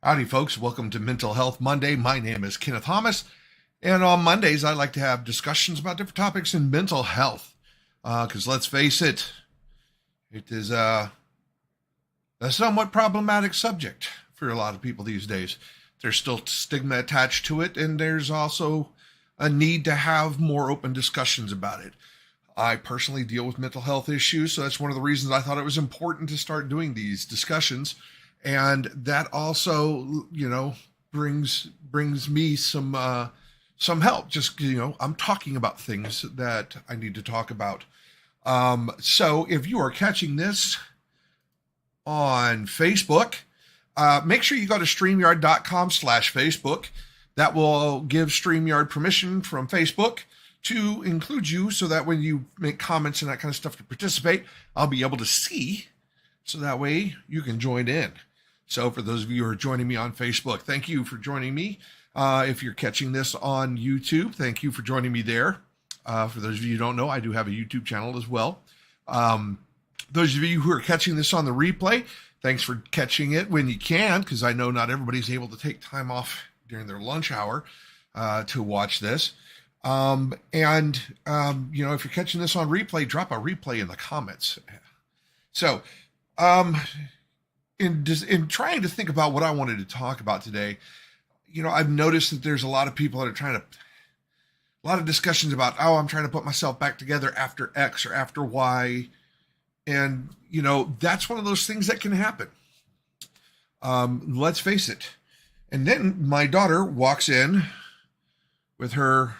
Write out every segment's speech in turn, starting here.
Howdy, folks. Welcome to Mental Health Monday. My name is Kenneth Thomas, and on Mondays, I like to have discussions about different topics in mental health. Because let's face it, it is a somewhat problematic subject for a lot of people these days. There's still stigma attached to it, and there's also a need to have more open discussions about it. I personally deal with mental health issues, so that's one of the reasons I thought it was important to start doing these discussions. And that also, brings me some help. Just I'm talking about things that I need to talk about. So if you are catching this on Facebook, make sure you go to StreamYard.com/Facebook. That will give StreamYard permission from Facebook to include you, so that when you make comments and that kind of stuff to participate, I'll be able to see, so that way you can join in. So for those of you who are joining me on Facebook, thank you for joining me. If you're catching this on YouTube, thank you for joining me there. For those of you who don't know, I do have a YouTube channel as well. Those of you who are catching this on the replay, thanks for catching it when you can, because I know not everybody's able to take time off during their lunch hour to watch this. If you're catching this on replay, drop a replay in the comments. So, in trying to think about what I wanted to talk about today, I've noticed that there's a lot of people that are a lot of discussions about, I'm trying to put myself back together after X or after Y. And, that's one of those things that can happen. Let's face it. And then my daughter walks in with her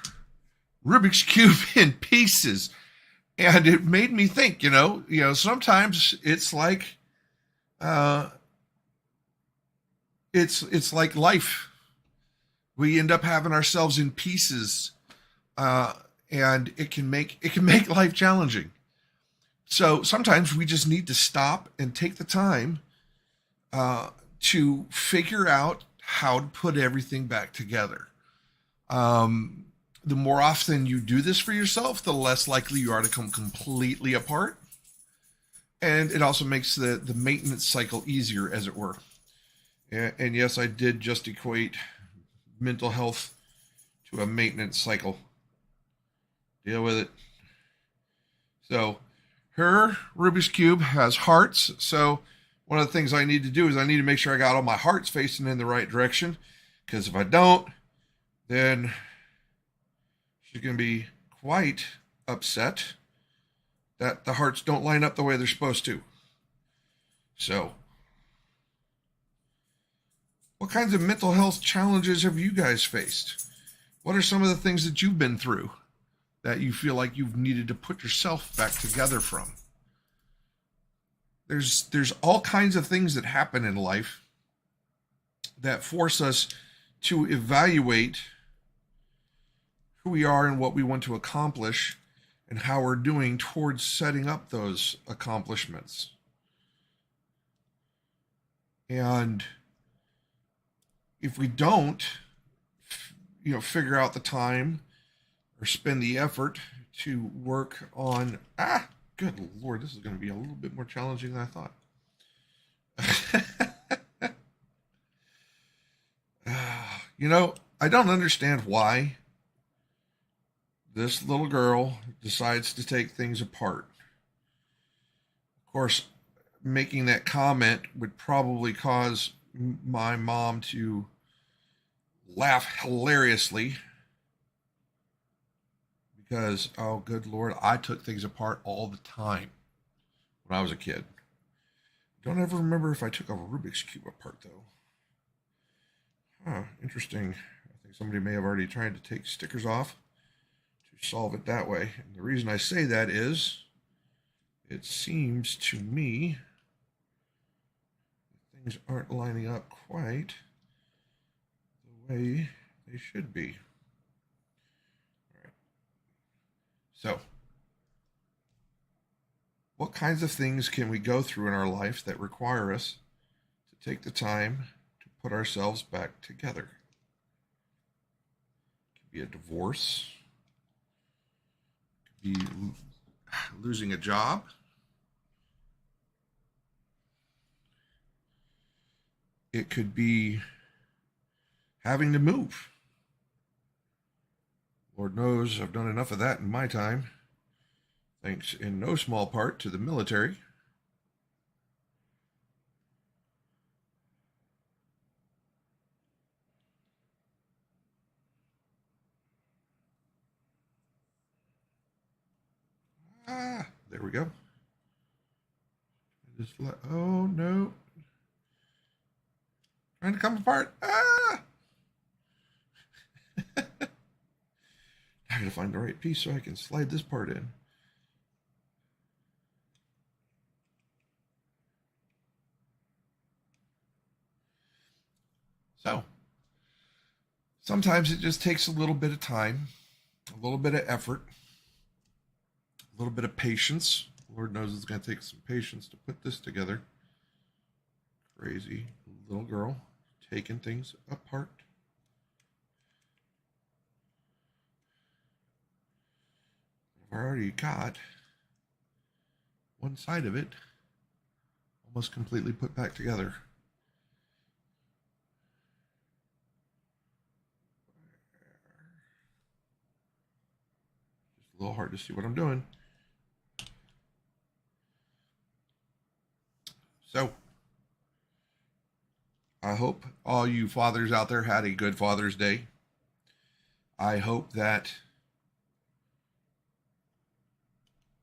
Rubik's Cube in pieces. And it made me think, sometimes it's like, it's like life. We end up having ourselves in pieces, and it can make life challenging. So sometimes we just need to stop and take the time to figure out how to put everything back together. The more often you do this for yourself, the less likely you are to come completely apart. And it also makes the maintenance cycle easier, as it were. And yes, I did just equate mental health to a maintenance cycle. Deal with it. So her Rubik's Cube has hearts. So one of the things I need to do is I need to make sure I got all my hearts facing in the right direction. Because if I don't, then she's going to be quite upset that the hearts don't line up the way they're supposed to. So, what kinds of mental health challenges have you guys faced? What are some of the things that you've been through that you feel like you've needed to put yourself back together from? There's all kinds of things that happen in life that force us to evaluate who we are and what we want to accomplish, and how we're doing towards setting up those accomplishments. And if we don't, figure out the time or spend the effort to work on, good Lord, this is going to be a little bit more challenging than I thought. I don't understand why this little girl decides to take things apart. Of course, making that comment would probably cause my mom to laugh hilariously, because, oh, good Lord, I took things apart all the time when I was a kid. Don't ever remember if I took a Rubik's Cube apart, though. Interesting. I think somebody may have already tried to take stickers off to solve it that way. And the reason I say that is, it seems to me that things aren't lining up quite the way they should be. All right. So, what kinds of things can we go through in our life that require us to take the time to put ourselves back together? It could be a divorce. It could be losing a job. It could be having to move. Lord knows I've done enough of that in my time, thanks in no small part to the military. There we go. Oh no. Trying to come apart. I gotta find the right piece so I can slide this part in. So, sometimes it just takes a little bit of time, a little bit of effort, a little bit of patience. Lord knows it's going to take some patience to put this together. Crazy little girl taking things apart. I've already got one side of it almost completely put back together. Just a little hard to see what I'm doing. So, I hope all you fathers out there had a good Father's Day. I hope that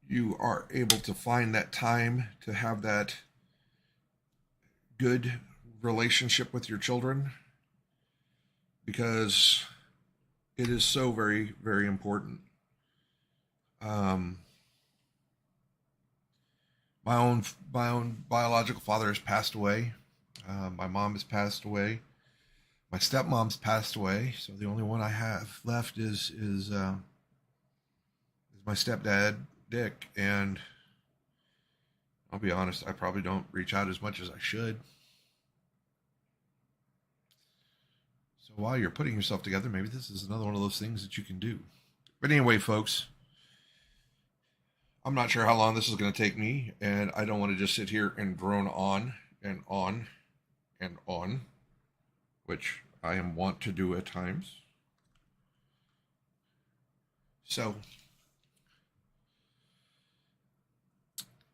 you are able to find that time to have that good relationship with your children, because it is so very, very important. My own biological father has passed away. My mom has passed away. My stepmom's passed away. So the only one I have left is my stepdad, Dick. And I'll be honest, I probably don't reach out as much as I should. So while you're putting yourself together, maybe this is another one of those things that you can do. But anyway, folks, I'm not sure how long this is going to take me, and I don't want to just sit here and drone on and on and on, which I am wont to do at times. So,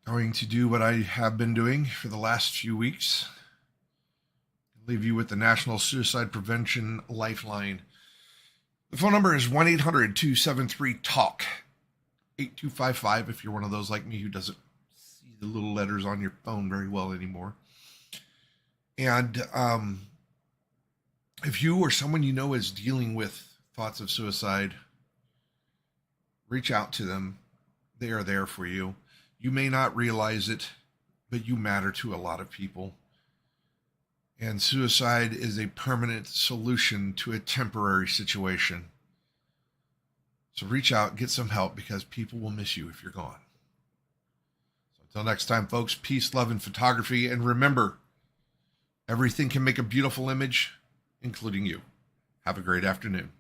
going to do what I have been doing for the last few weeks. Leave you with the National Suicide Prevention Lifeline. The phone number is 1-800-273-TALK. 8255 if you're one of those like me who doesn't see the little letters on your phone very well anymore. And if you or someone you know is dealing with thoughts of suicide, reach out to them. They are there for you. You may not realize it, but you matter to a lot of people. And suicide is a permanent solution to a temporary situation. So reach out, get some help, because people will miss you if you're gone. So until next time, folks, peace, love, and photography. And remember, everything can make a beautiful image, including you. Have a great afternoon.